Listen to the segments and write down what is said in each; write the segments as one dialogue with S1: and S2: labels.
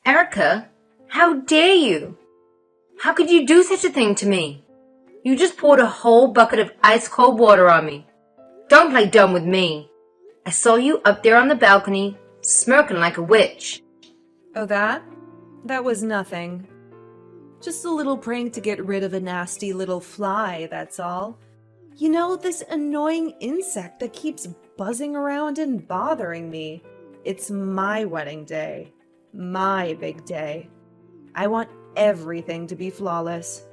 S1: Erica, how dare you? How could you do such a thing to me? You just poured a whole bucket of ice-cold water on me. Don't play dumb with me. I saw you up there on the balcony, smirking like a witch.
S2: Oh, that? That was nothing. Just a little prank to get rid of a nasty little fly, that's all. You know, this annoying insect that keeps buzzing around and bothering me. It's my wedding day. My big day. I want everything to be flawless.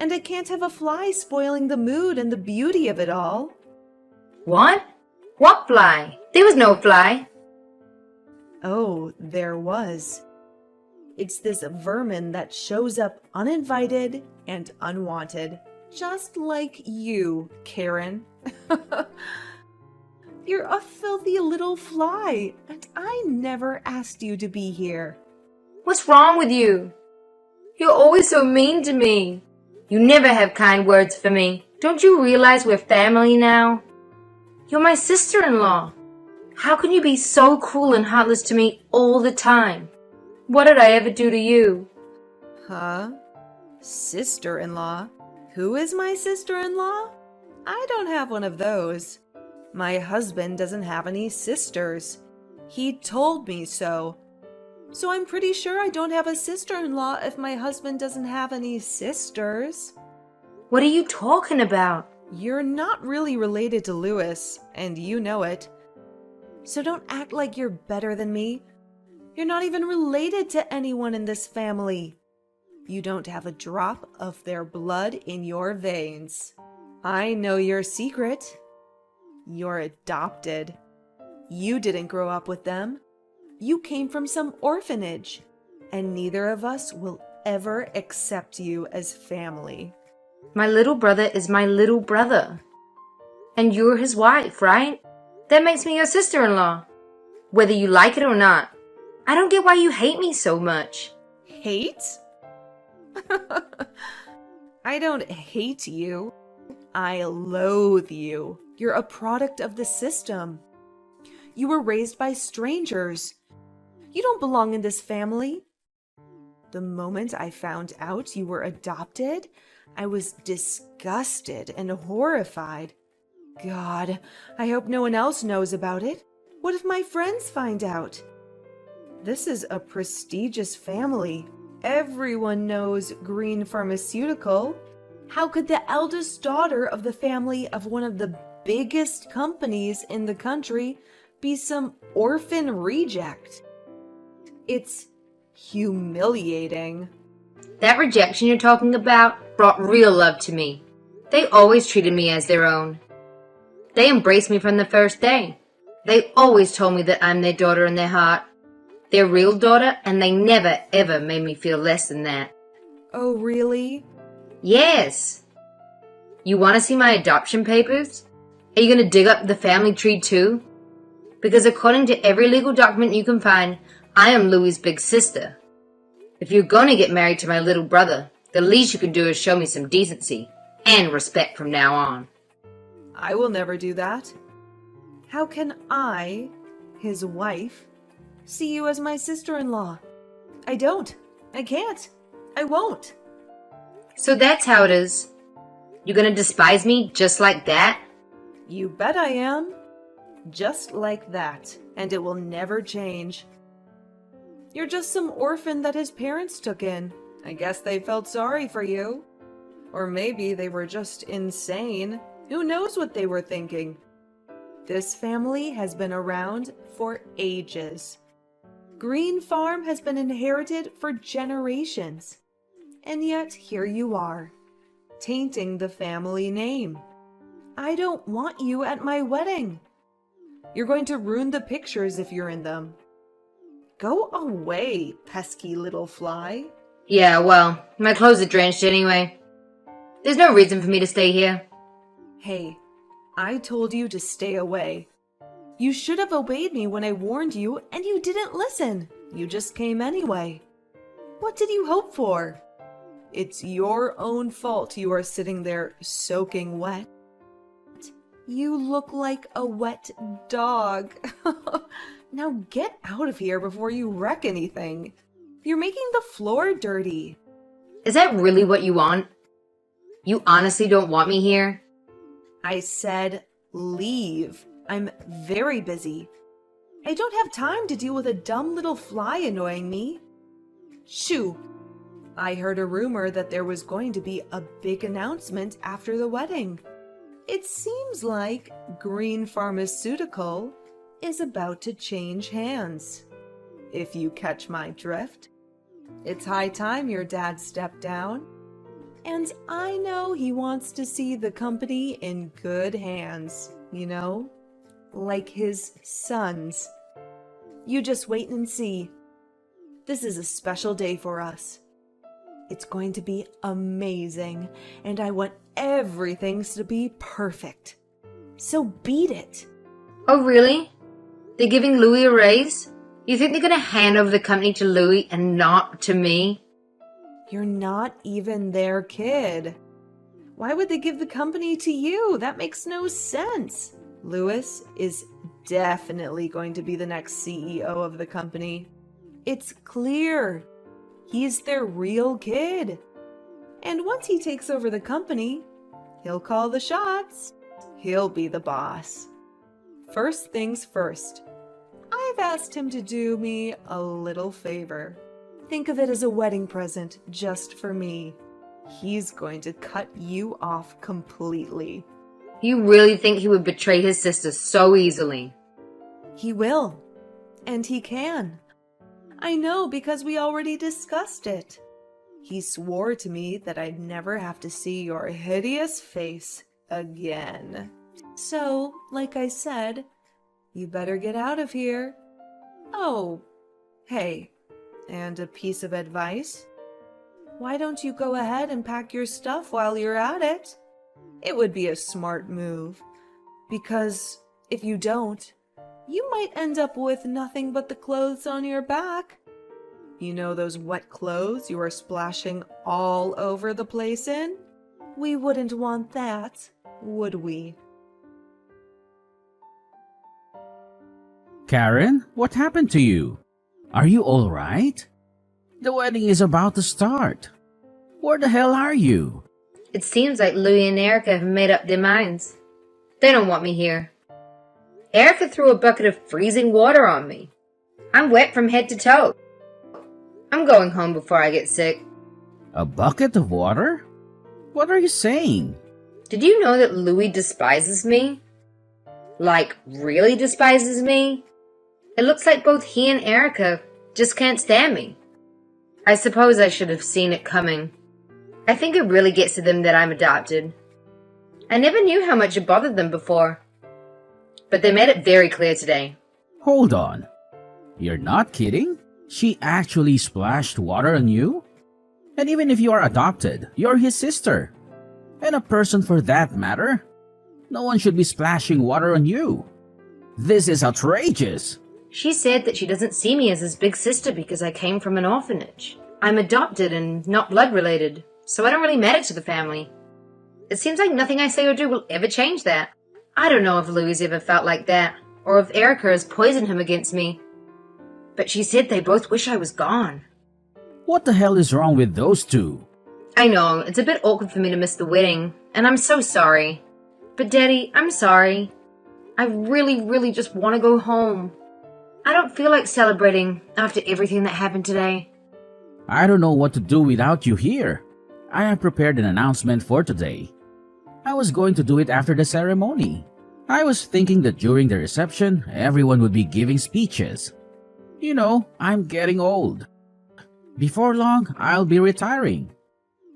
S2: And I can't have a fly spoiling the mood and the beauty of it all.
S1: What? What fly? There was no fly.
S2: Oh, there was. It's this vermin that shows up uninvited and unwanted. Just like you, Karen. You're a filthy little fly, and I never asked you to be here.
S1: What's wrong with you? You're always so mean to me. You never have kind words for me. Don't you realize we're family now? You're my sister-in-law. How can you be so cruel and heartless to me all the time? What did I ever do to you?
S2: Huh? Sister-in-law? Who is my sister-in-law? I don't have one of those. My husband doesn't have any sisters. He told me so. So I'm pretty sure I don't have a sister-in-law if my husband doesn't have any sisters.
S1: What are you talking about?
S2: You're not really related to Louis, and you know it. So don't act like you're better than me. You're not even related to anyone in this family. You don't have a drop of their blood in your veins. I know your secret. You're adopted. You didn't grow up with them. You came from some orphanage, and neither of us will ever accept you as family.
S1: My little brother is my little brother. And you're his wife, right? That makes me your sister-in-law. Whether you like it or not. I don't get why you hate me so much.
S2: Hate? I don't hate you. I loathe you. You're a product of the system. You were raised by strangers. You don't belong in this family. The moment I found out you were adopted, I was disgusted and horrified. God, I hope no one else knows about it. What if my friends find out? This is a prestigious family. Everyone knows Green Pharmaceutical. How could the eldest daughter of the family of one of the biggest companies in the country be some orphan reject? It's humiliating.
S1: That rejection you're talking about brought real love to me. They always treated me as their own. They embraced me from the first day. They always told me that I'm their daughter in their heart. Their real daughter, and they never ever made me feel less than that.
S2: Oh, really?
S1: Yes. You want to see my adoption papers? Are you going to dig up the family tree too? Because according to every legal document you can find, I am Louie's big sister. If you're going to get married to my little brother, the least you can do is show me some decency and respect from now on.
S2: I will never do that. How can I, his wife, see you as my sister-in-law? I don't. I can't. I won't.
S1: So that's how it is. You're going to despise me just like that?
S2: You bet I am. Just like that. And it will never change. You're just some orphan that his parents took in. I guess they felt sorry for you. Or maybe they were just insane. Who knows what they were thinking? This family has been around for ages. Green Farm has been inherited for generations. And yet here you are, tainting the family name. I don't want you at my wedding. You're going to ruin the pictures if you're in them. Go away, pesky little fly.
S1: Yeah, well, my clothes are drenched anyway. There's no reason for me to stay here.
S2: Hey, I told you to stay away. You should have obeyed me when I warned you, and you didn't listen. You just came anyway. What did you hope for? It's your own fault you are sitting there soaking wet. You look like a wet dog. Now get out of here before you wreck anything. You're making the floor dirty.
S1: Is that really what you want? You honestly don't want me here?
S2: I said leave. I'm very busy. I don't have time to deal with a dumb little fly annoying me. Shoo! I heard a rumor that there was going to be a big announcement after the wedding. It seems like Green Pharmaceutical is about to change hands. If you catch my drift, it's high time your dad stepped down. And I know he wants to see the company in good hands, you know, like his sons. You just wait and see. This is a special day for us. It's going to be amazing, and I want everything to be perfect. So beat it.
S1: Oh, really? They're giving Louis a raise? You think they're going to hand over the company to Louis and not to me?
S2: You're not even their kid. Why would they give the company to you? That makes no sense. Louis is definitely going to be the next CEO of the company. It's clear. He's their real kid. And once he takes over the company, he'll call the shots. He'll be the boss. First things first. I've asked him to do me a little favor. Think of it as a wedding present just for me. He's going to cut you off completely.
S1: You really think he would betray his sister so easily?
S2: He will. And he can. I know because we already discussed it. He swore to me that I'd never have to see your hideous face again. So, like I said, you better get out of here. Oh, hey, and a piece of advice? Why don't you go ahead and pack your stuff while you're at it? It would be a smart move, because if you don't, you might end up with nothing but the clothes on your back. You know those wet clothes you are splashing all over the place in? We wouldn't want that, would we?
S3: Karen, what happened to you? Are you all right? The wedding is about to start. Where the hell are you?
S1: It seems like Louis and Erica have made up their minds. They don't want me here. Erica threw a bucket of freezing water on me. I'm wet from head to toe. I'm going home before I get sick.
S3: A bucket of water? What are you saying?
S1: Did you know that Louis despises me? Like, really despises me? It looks like both he and Erica just can't stand me. I suppose I should have seen it coming. I think it really gets to them that I'm adopted. I never knew how much it bothered them before. But they made it very clear today.
S3: Hold on. You're not kidding? She actually splashed water on you? And even if you are adopted, you're his sister. And a person for that matter. No one should be splashing water on you. This is outrageous.
S1: She said that she doesn't see me as his big sister because I came from an orphanage. I'm adopted and not blood related, so I don't really matter to the family. It seems like nothing I say or do will ever change that. I don't know if Louis ever felt like that, or if Erica has poisoned him against me. But she said they both wish I was gone.
S3: What the hell is wrong with those two?
S1: I know, it's a bit awkward for me to miss the wedding, and I'm so sorry. But Daddy, I'm sorry. I really just want to go home. I don't feel like celebrating after everything that happened today.
S3: I don't know what to do without you here. I have prepared an announcement for today. I was going to do it after the ceremony. I was thinking that during the reception, everyone would be giving speeches. You know, I'm getting old. Before long, I'll be retiring.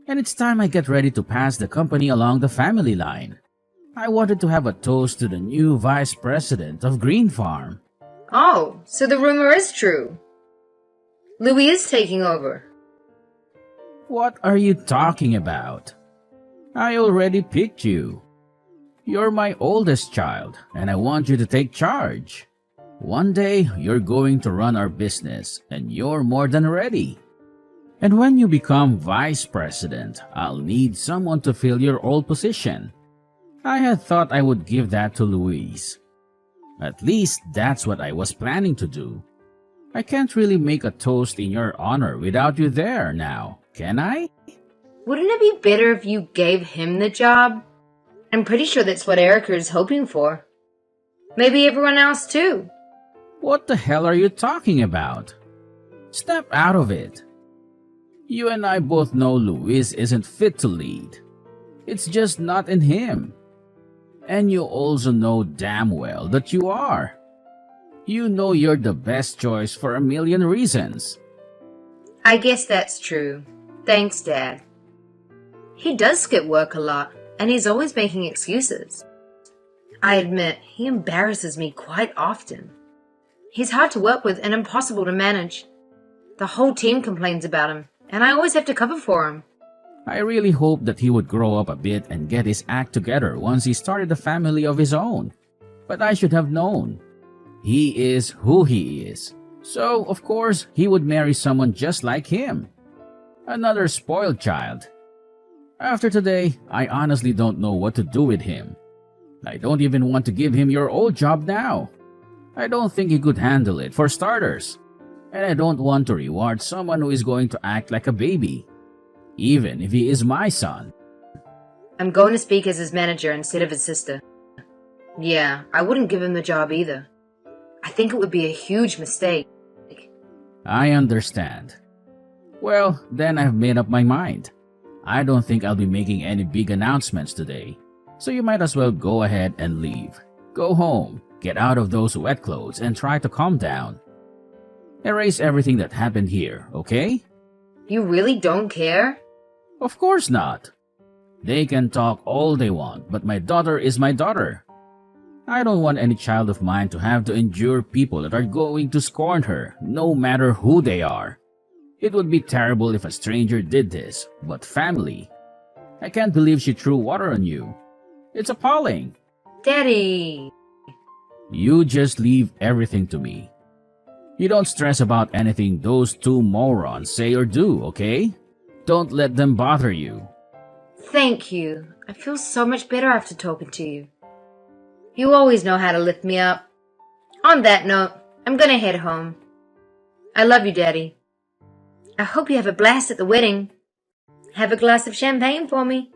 S3: And it's time I get ready to pass the company along the family line. I wanted to have a toast to the new vice president of Green Farm.
S1: Oh, so the rumor is true. Louis is taking over.
S3: What are you talking about? I already picked you. You're my oldest child, and I want you to take charge. One day, you're going to run our business, and you're more than ready. And when you become vice president, I'll need someone to fill your old position. I had thought I would give that to Louise. At least that's what I was planning to do. I can't really make a toast in your honor without you there now, can I?
S1: Wouldn't it be better if you gave him the job? I'm pretty sure that's what Erica is hoping for. Maybe everyone else too.
S3: What the hell are you talking about? Step out of it. You and I both know Luis isn't fit to lead. It's just not in him. And you also know damn well that you are. You know you're the best choice for a million reasons.
S1: I guess that's true. Thanks, Dad. He does skip work a lot, and he's always making excuses. I admit, he embarrasses me quite often. He's hard to work with and impossible to manage. The whole team complains about him, and I always have to cover for him.
S3: I really hoped that he would grow up a bit and get his act together once he started a family of his own. But I should have known. He is who he is. So, of course, he would marry someone just like him. Another spoiled child. After today, I honestly don't know what to do with him. I don't even want to give him your old job now. I don't think he could handle it, for starters. And I don't want to reward someone who is going to act like a baby, even if he is my son.
S1: I'm going to speak as his manager instead of his sister. Yeah, I wouldn't give him the job either. I think it would be a huge mistake.
S3: I understand. Well, then I've made up my mind. I don't think I'll be making any big announcements today, so you might as well go ahead and leave. Go home, get out of those wet clothes, and try to calm down. Erase everything that happened here, okay?
S1: You really don't care?
S3: Of course not. They can talk all they want, but my daughter is my daughter. I don't want any child of mine to have to endure people that are going to scorn her, no matter who they are. It would be terrible if a stranger did this, but family. I can't believe she threw water on you. It's appalling.
S1: Daddy!
S3: You just leave everything to me. You don't stress about anything those two morons say or do, okay? Don't let them bother you.
S1: Thank you. I feel so much better after talking to you. You always know how to lift me up. On that note, I'm gonna head home. I love you, Daddy. I hope you have a blast at the wedding. Have a glass of champagne for me.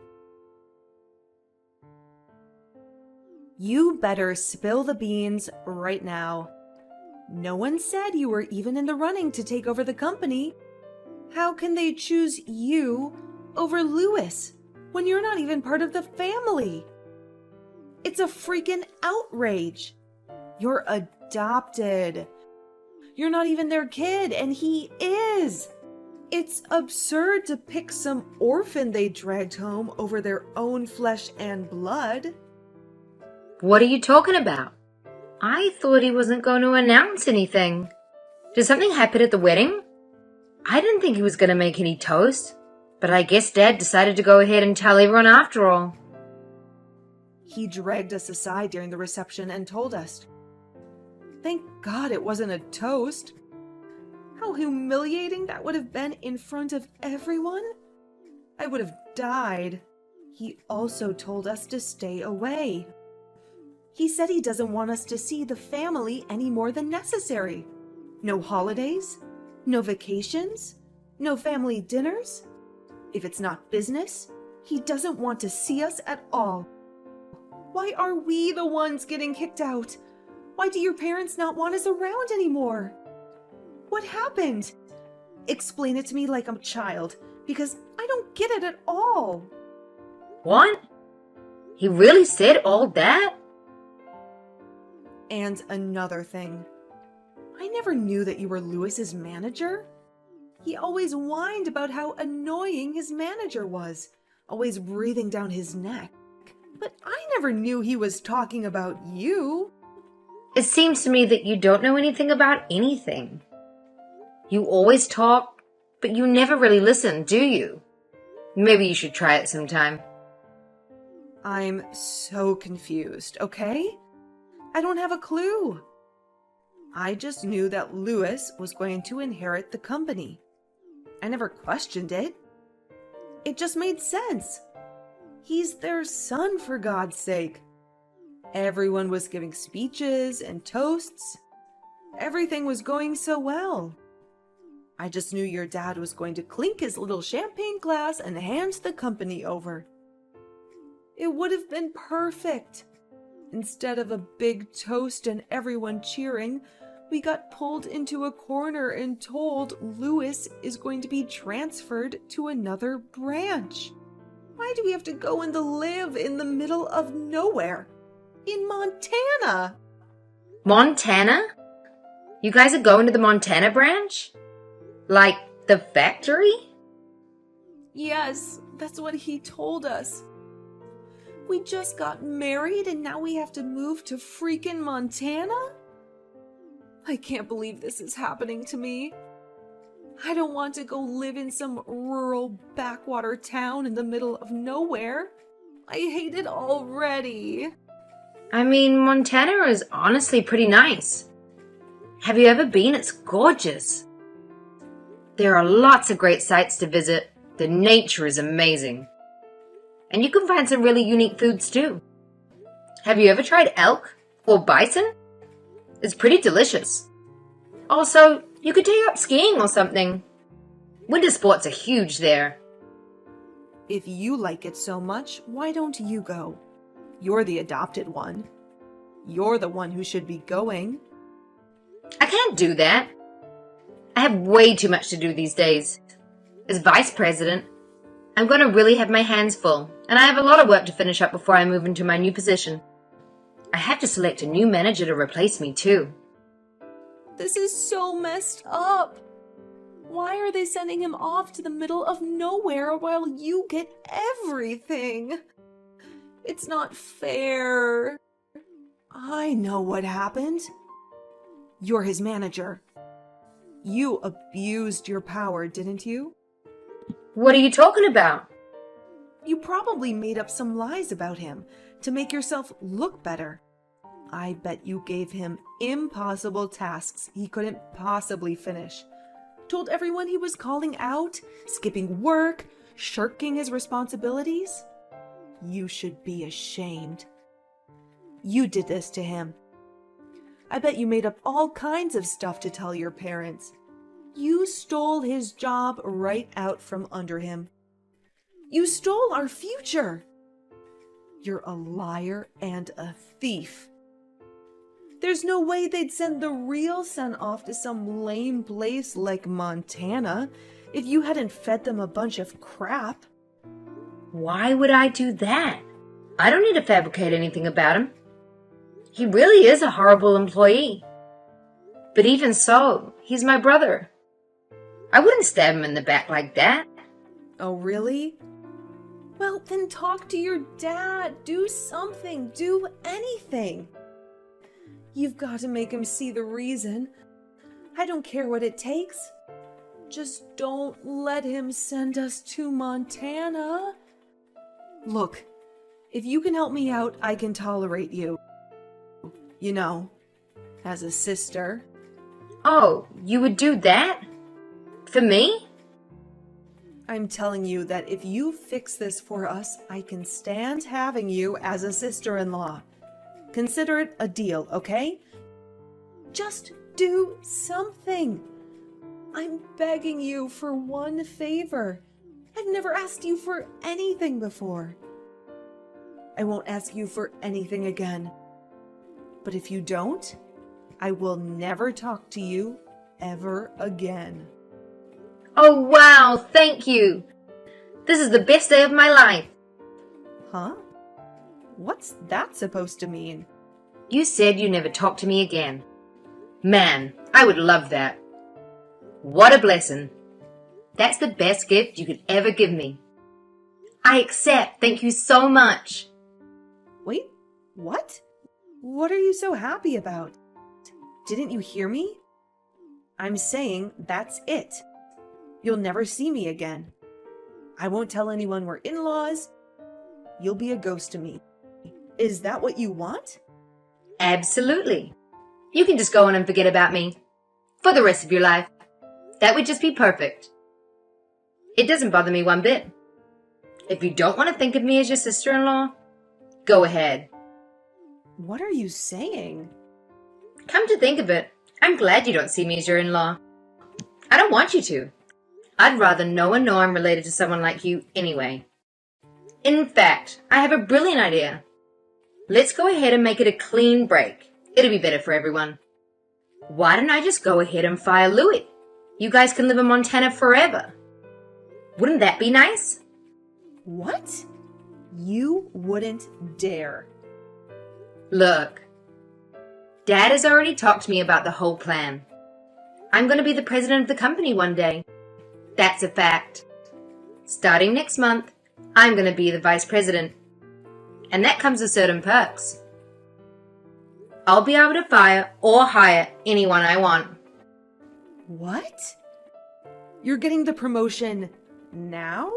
S2: You better spill the beans right now. No one said you were even in the running to take over the company. How can they choose you over Luis when you're not even part of the family? It's a freaking outrage. You're adopted. You're not even their kid, and he is. It's absurd to pick some orphan they dragged home over their own flesh and blood.
S1: What are you talking about? I thought he wasn't going to announce anything. Did something happen at the wedding? I didn't think he was going to make any toast, but I guess Dad decided to go ahead and tell everyone after all.
S2: He dragged us aside during the reception and told us. Thank God it wasn't a toast. How humiliating that would have been in front of everyone. I would have died. He also told us to stay away. He said he doesn't want us to see the family any more than necessary. No holidays, no vacations, no family dinners. If it's not business, he doesn't want to see us at all. Why are we the ones getting kicked out? Why do your parents not want us around anymore? What happened? Explain it to me like I'm a child, because I don't get it at all.
S1: What? He really said all that?
S2: And another thing. I never knew that you were Luis's manager. He always whined about how annoying his manager was, always breathing down his neck. But I never knew he was talking about you.
S1: It seems to me that you don't know anything about anything. You always talk, but you never really listen, do you? Maybe you should try it sometime.
S2: I'm so confused, okay? I don't have a clue. I just knew that Luis was going to inherit the company. I never questioned it. It just made sense. He's their son, for God's sake. Everyone was giving speeches and toasts. Everything was going so well. I just knew your dad was going to clink his little champagne glass and hand the company over. It would have been perfect. Instead of a big toast and everyone cheering, we got pulled into a corner and told Louis is going to be transferred to another branch. Why do we have to go and live in the middle of nowhere? In Montana!
S1: Montana? You guys are going to the Montana branch? Like the factory?
S2: Yes, that's what he told us. We just got married and now we have to move to freaking Montana? I can't believe this is happening to me. I don't want to go live in some rural backwater town in the middle of nowhere. I hate it already.
S1: I mean, Montana is honestly pretty nice. Have you ever been? It's gorgeous. There are lots of great sites to visit. The nature is amazing. And you can find some really unique foods too. Have you ever tried elk or bison? It's pretty delicious. Also, you could take up skiing or something. Winter sports are huge there.
S2: If you like it so much, why don't you go? You're the adopted one. You're the one who should be going.
S1: I can't do that. I have way too much to do these days. As vice president, I'm going to really have my hands full, and I have a lot of work to finish up before I move into my new position. I have to select a new manager to replace me too.
S2: This is so messed up. Why are they sending him off to the middle of nowhere while you get everything? It's not fair. I know what happened. You're his manager. You abused your power, didn't you?
S1: What are you talking about?
S2: You probably made up some lies about him to make yourself look better. I bet you gave him impossible tasks he couldn't possibly finish. Told everyone he was calling out, skipping work, shirking his responsibilities. You should be ashamed. You did this to him. I bet you made up all kinds of stuff to tell your parents. You stole his job right out from under him. You stole our future. You're a liar and a thief. There's no way they'd send the real son off to some lame place like Montana if you hadn't fed them a bunch of crap.
S1: Why would I do that? I don't need to fabricate anything about him. He really is a horrible employee. But even so, he's my brother. I wouldn't stab him in the back like that.
S2: Oh, really? Well, then talk to your dad. Do something. Do anything. You've got to make him see the reason. I don't care what it takes. Just don't let him send us to Montana. Look, if you can help me out, I can tolerate you. You know, as a sister.
S1: Oh, you would do that? For me?
S2: I'm telling you that if you fix this for us, I can stand having you as a sister-in-law. Consider it a deal, okay? Just do something. I'm begging you for one favor. I've never asked you for anything before. I won't ask you for anything again. But if you don't, I will never talk to you ever again.
S1: Oh, wow, thank you. This is the best day of my life.
S2: Huh? What's that supposed to mean?
S1: You said you never talk to me again. Man, I would love that. What a blessing. That's the best gift you could ever give me. I accept. Thank you so much.
S2: Wait, what? What are you so happy about? Didn't you hear me? I'm saying that's it. You'll never see me again. I won't tell anyone we're in-laws. You'll be a ghost to me. Is that what you want?
S1: Absolutely. You can just go on and forget about me. For the rest of your life. That would just be perfect. It doesn't bother me one bit. If you don't want to think of me as your sister-in-law, go ahead.
S2: What are you saying?
S1: Come to think of it, I I'm glad you don't see me as your in-law. I don't want you to. I'd rather no one know I'm related to someone like you anyway. In fact, I have a brilliant idea. Let's go ahead and make it a clean break. It'll be better for everyone. Why don't I just go ahead and fire Louis? You guys can live in Montana forever. Wouldn't that be nice?
S2: What? You wouldn't dare.
S1: Look, Dad has already talked to me about the whole plan. I'm going to be the president of the company one day. That's a fact. Starting next month, I'm going to be the vice president. And that comes with certain perks. I'll be able to fire or hire anyone I want.
S2: What? You're getting the promotion now?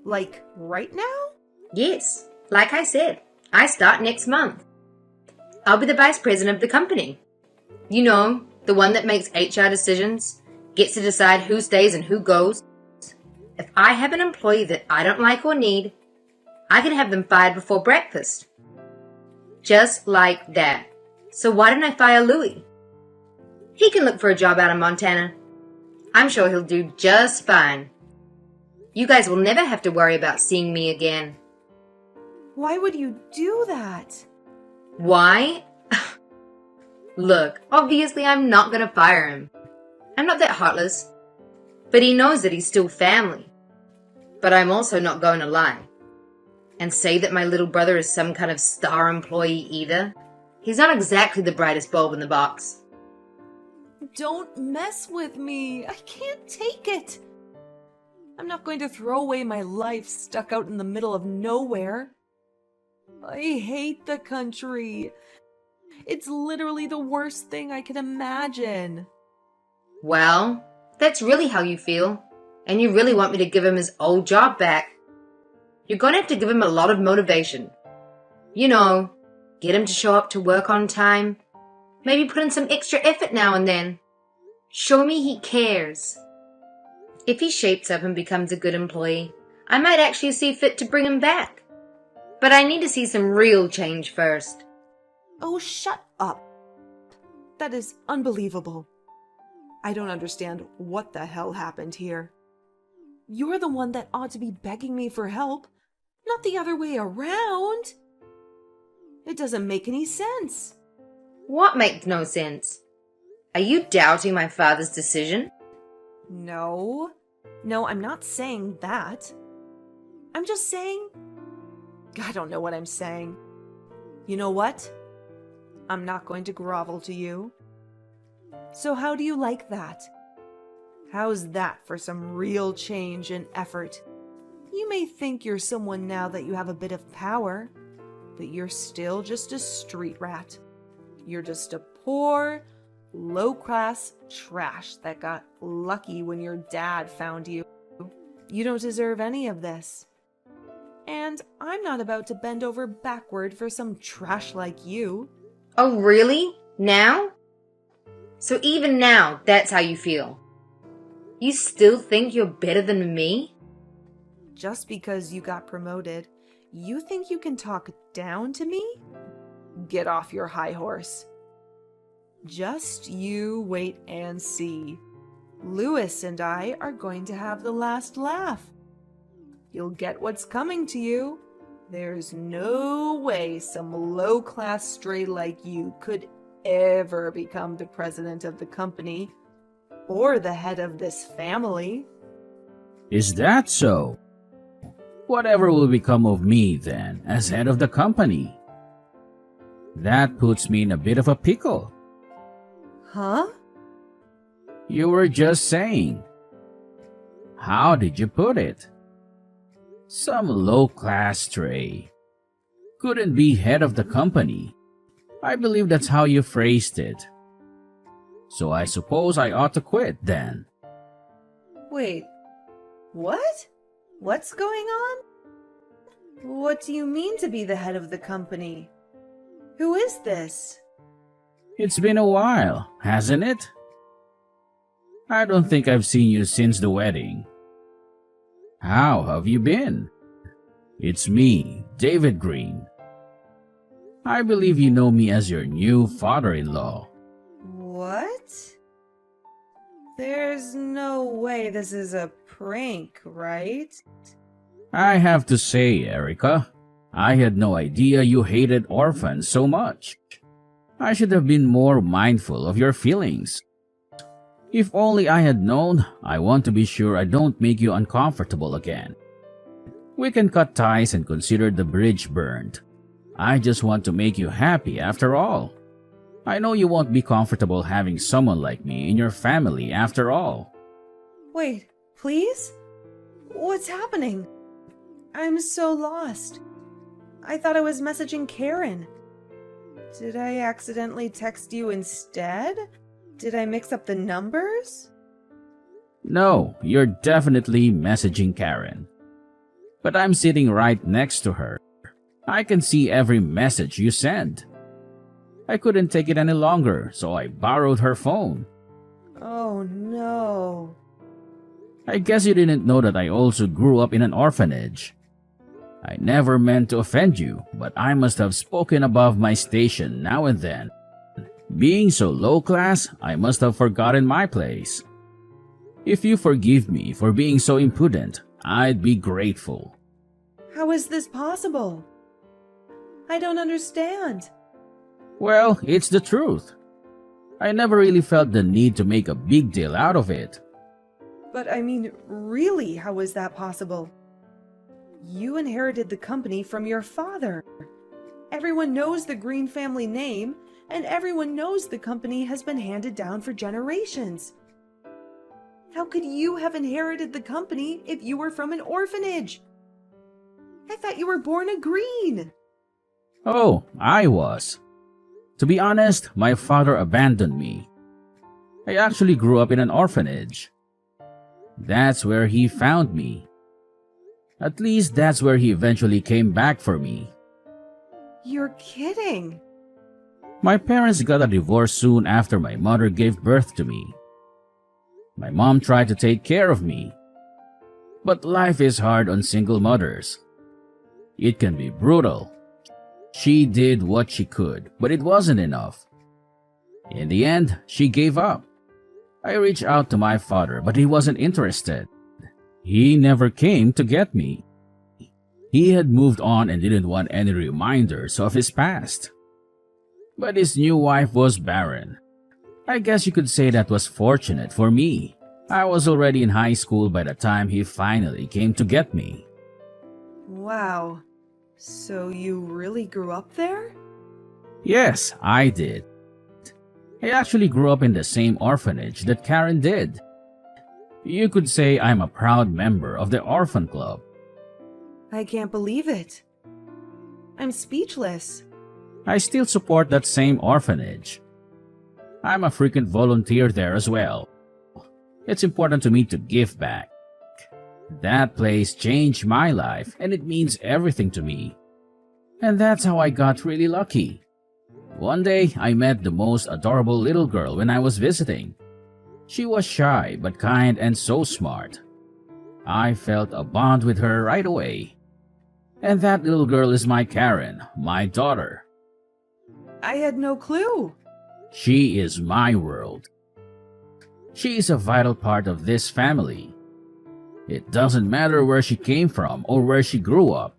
S2: Like right now?
S1: Yes, like I said, I start next month. I'll be the vice president of the company. You know, the one that makes HR decisions, gets to decide who stays and who goes. If I have an employee that I don't like or need, I can have them fired before breakfast. Just like that. So why don't I fire Louis? He can look for a job out in Montana. I'm sure he'll do just fine. You guys will never have to worry about seeing me again.
S2: Why would you do that?
S1: Why? Look, obviously I'm not going to fire him. I'm not that heartless. But he knows that he's still family. But I'm also not going to lie and say that my little brother is some kind of star employee either. He's not exactly the brightest bulb in the box.
S2: Don't mess with me. I can't take it. I'm not going to throw away my life stuck out in the middle of nowhere. I hate the country. It's literally the worst thing I can imagine.
S1: Well, that's really how you feel. And you really want me to give him his old job back. You're going to have to give him a lot of motivation. You know, get him to show up to work on time. Maybe put in some extra effort now and then. Show me he cares. If he shapes up and becomes a good employee, I might actually see fit to bring him back. But I need to see some real change first.
S2: Oh, shut up. That is unbelievable. I don't understand what the hell happened here. You're the one that ought to be begging me for help, not the other way around. It doesn't make any sense.
S1: What makes no sense? Are you doubting my father's decision?
S2: No, I'm not saying that. I'm just saying... I don't know what I'm saying. You know what? I'm not going to grovel to you. So how do you like that? How's that for some real change and effort? You may think you're someone now that you have a bit of power, but you're still just a street rat. You're just a poor, low-class trash that got lucky when your dad found you. You don't deserve any of this. And I'm not about to bend over backward for some trash like you.
S1: Oh, really? Now? So even now, that's how you feel? You still think you're better than me?
S2: Just because you got promoted, you think you can talk down to me? Get off your high horse. Just you wait and see. Louis and I are going to have the last laugh. You'll get what's coming to you. There's no way some low-class stray like you could ever become the president of the company or the head of this family.
S3: Is that so? Whatever will become of me then, as head of the company? That puts me in a bit of a pickle.
S2: Huh?
S3: You were just saying. How did you put it? Some low-class stray couldn't be head of the company. I believe that's how you phrased it. So I suppose I ought to quit then.
S2: Wait, what? What's going on? What do you mean to be the head of the company? Who is this?
S3: It's been a while, hasn't it? I don't think I've seen you since the wedding. How have you been? It's me, David Green. I believe you know me as your new father-in-law.
S2: What? There's no way this is a prank, right?
S3: I have to say, Erica, I had no idea you hated orphans so much. I should have been more mindful of your feelings. If only I had known, I want to be sure I don't make you uncomfortable again. We can cut ties and consider the bridge burned. I just want to make you happy after all. I know you won't be comfortable having someone like me in your family after all.
S2: Wait, please? What's happening? I'm so lost. I thought I was messaging Karen. Did I accidentally text you instead? Did I mix up the numbers?
S3: No, you're definitely messaging Karen. But I'm sitting right next to her. I can see every message you send. I couldn't take it any longer, so I borrowed her phone.
S2: Oh no.
S3: I guess you didn't know that I also grew up in an orphanage. I never meant to offend you, but I must have spoken above my station now and then. Being so low class, I must have forgotten my place. If you forgive me for being so impudent, I'd be grateful.
S2: How is this possible? I don't understand.
S3: Well, it's the truth. I never really felt the need to make a big deal out of it.
S2: But I mean, really, how is that possible? You inherited the company from your father. Everyone knows the Green family name, and everyone knows the company has been handed down for generations. How could you have inherited the company if you were from an orphanage? I thought you were born a Green.
S3: Oh, I was. To be honest, my father abandoned me. I actually grew up in an orphanage. That's where he found me. At least that's where he eventually came back for me.
S2: You're kidding.
S3: My parents got a divorce soon after my mother gave birth to me. My mom tried to take care of me. But life is hard on single mothers. It can be brutal. She did what she could, but it wasn't enough. In the end, she gave up. I reached out to my father, but he wasn't interested. He never came to get me. He had moved on and didn't want any reminders of his past. But his new wife was barren. I guess you could say that was fortunate for me. I was already in high school by the time he finally came to get me.
S2: Wow. So you really grew up there?
S3: Yes, I did. I actually grew up in the same orphanage that Karen did. You could say I'm a proud member of the orphan club.
S2: I can't believe it. I'm speechless.
S3: I still support that same orphanage. I'm a frequent volunteer there as well. It's important to me to give back. That place changed my life and it means everything to me. And that's how I got really lucky. One day, I met the most adorable little girl when I was visiting. She was shy but kind and so smart. I felt a bond with her right away. And that little girl is my Karen, my daughter.
S2: I had no clue.
S3: She is my world. She is a vital part of this family. It doesn't matter where she came from or where she grew up.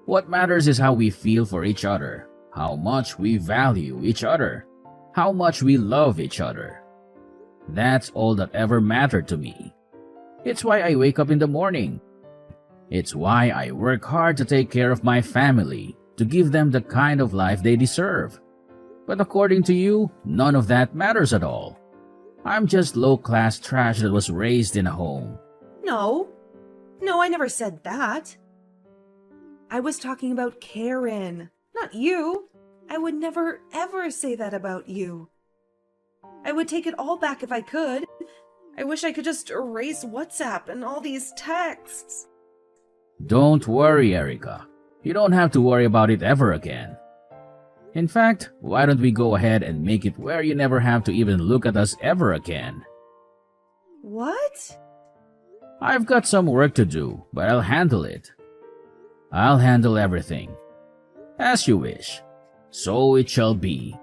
S3: What matters is how we feel for each other, how much we value each other, how much we love each other. That's all that ever mattered to me. It's why I wake up in the morning. It's why I work hard to take care of my family, to give them the kind of life they deserve. But according to you, none of that matters at all. I'm just low-class trash that was raised in a home.
S2: No, I never said that. I was talking about Karen, not you. I would never, ever say that about you. I would take it all back if I could. I wish I could just erase WhatsApp and all these texts.
S3: Don't worry, Erica. You don't have to worry about it ever again. In fact, why don't we go ahead and make it where you never have to even look at us ever again?
S2: What?
S3: I've got some work to do, but I'll handle it. I'll handle everything. As you wish. So it shall be.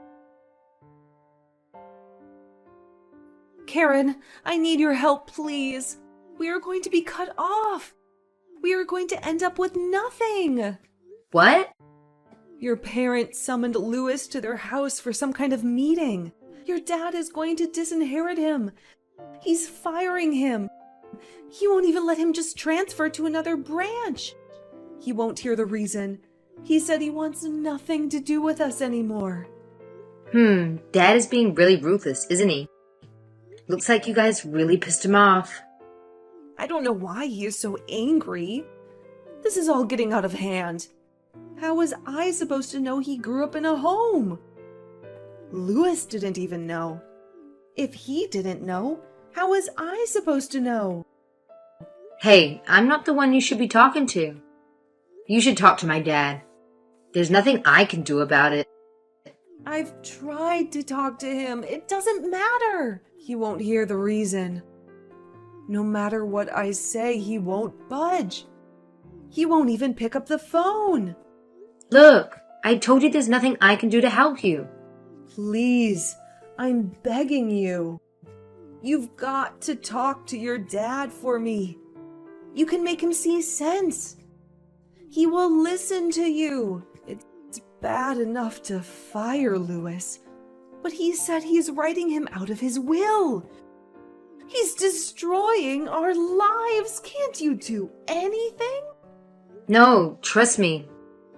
S2: Karen, I need your help, please. We are going to be cut off. We are going to end up with nothing.
S1: What?
S2: Your parents summoned Louis to their house for some kind of meeting. Your dad is going to disinherit him. He's firing him. He won't even let him just transfer to another branch. He won't hear the reason. He said he wants nothing to do with us anymore.
S1: Dad is being really ruthless, isn't he? Looks like you guys really pissed him off.
S2: I don't know why he is so angry. This is all getting out of hand. How was I supposed to know he grew up in a home? Louis didn't even know. If he didn't know, how was I supposed to know?
S1: Hey, I'm not the one you should be talking to. You should talk to my dad. There's nothing I can do about it.
S2: I've tried to talk to him. It doesn't matter. He won't hear the reason. No matter what I say, he won't budge. He won't even pick up the phone.
S1: Look, I told you there's nothing I can do to help you.
S2: Please, I'm begging you. You've got to talk to your dad for me. You can make him see sense. He will listen to you. It's bad enough to fire Louis, but he said he's writing him out of his will. He's destroying our lives. Can't you do anything?
S1: No, trust me.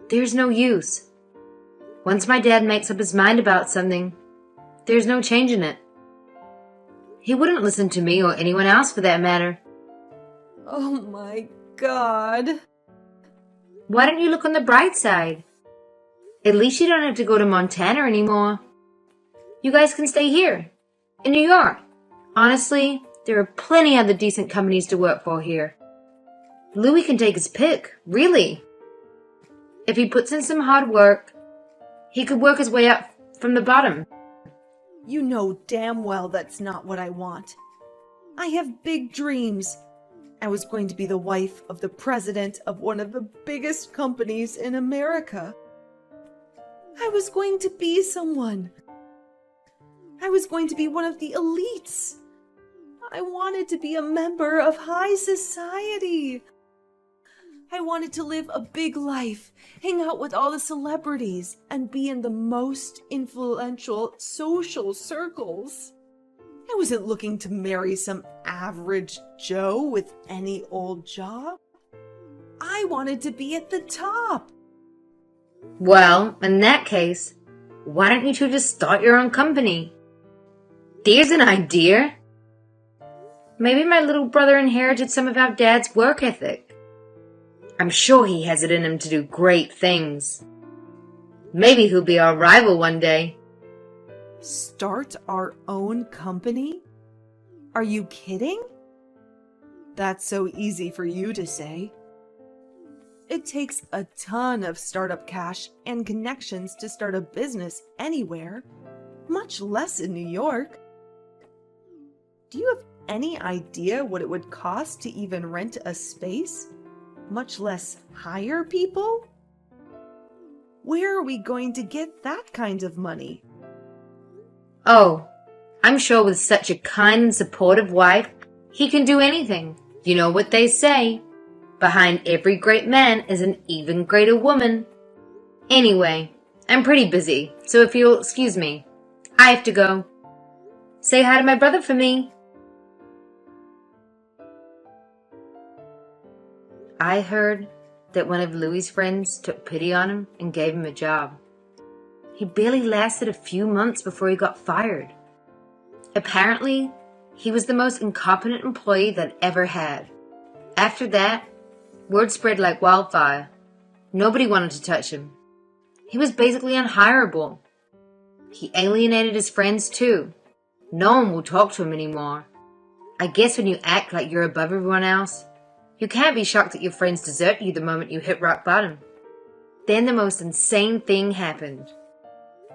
S1: There's no use. Once my dad makes up his mind about something, there's no changing it. He wouldn't listen to me or anyone else for that matter.
S2: Oh my God.
S1: Why don't you look on the bright side? At least you don't have to go to Montana anymore. You guys can stay here, in New York. Honestly, there are plenty other decent companies to work for here. Louis can take his pick, really. If he puts in some hard work, he could work his way up from the bottom.
S2: You know damn well that's not what I want. I have big dreams. I was going to be the wife of the president of one of the biggest companies in America. I was going to be someone. I was going to be one of the elites. I wanted to be a member of high society. I wanted to live a big life, hang out with all the celebrities, and be in the most influential social circles. I wasn't looking to marry some average Joe with any old job. I wanted to be at the top.
S1: Well, in that case, why don't you two just start your own company? There's an idea. Maybe my little brother inherited some of our dad's work ethic. I'm sure he has it in him to do great things. Maybe he'll be our rival one day.
S2: Start our own company? Are you kidding? That's so easy for you to say. It takes a ton of startup cash and connections to start a business anywhere, much less in New York. Do you have any idea what it would cost to even rent a space, much less hire people? Where are we going to get that kind of money?
S1: Oh, I'm sure with such a kind and supportive wife, he can do anything. You know what they say, behind every great man is an even greater woman. Anyway, I'm pretty busy, so if you'll excuse me, I have to go. Say hi to my brother for me. I heard that one of Louis' friends took pity on him and gave him a job. He barely lasted a few months before he got fired. Apparently, he was the most incompetent employee that ever had. After that, word spread like wildfire. Nobody wanted to touch him. He was basically unhireable. He alienated his friends too. No one will talk to him anymore. I guess when you act like you're above everyone else, you can't be shocked that your friends desert you the moment you hit rock bottom. Then the most insane thing happened.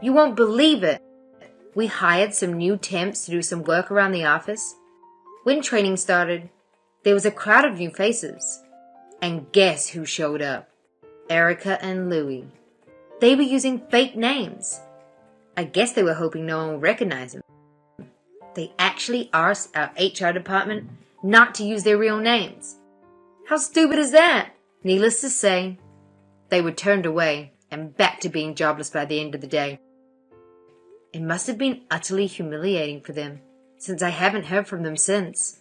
S1: You won't believe it. We hired some new temps to do some work around the office. When training started, there was a crowd of new faces. And guess who showed up? Erica and Louie. They were using fake names. I guess they were hoping no one would recognize them. They actually asked our HR department not to use their real names. How stupid is that? Needless to say, they were turned away and back to being jobless by the end of the day. It must have been utterly humiliating for them, since I haven't heard from them since.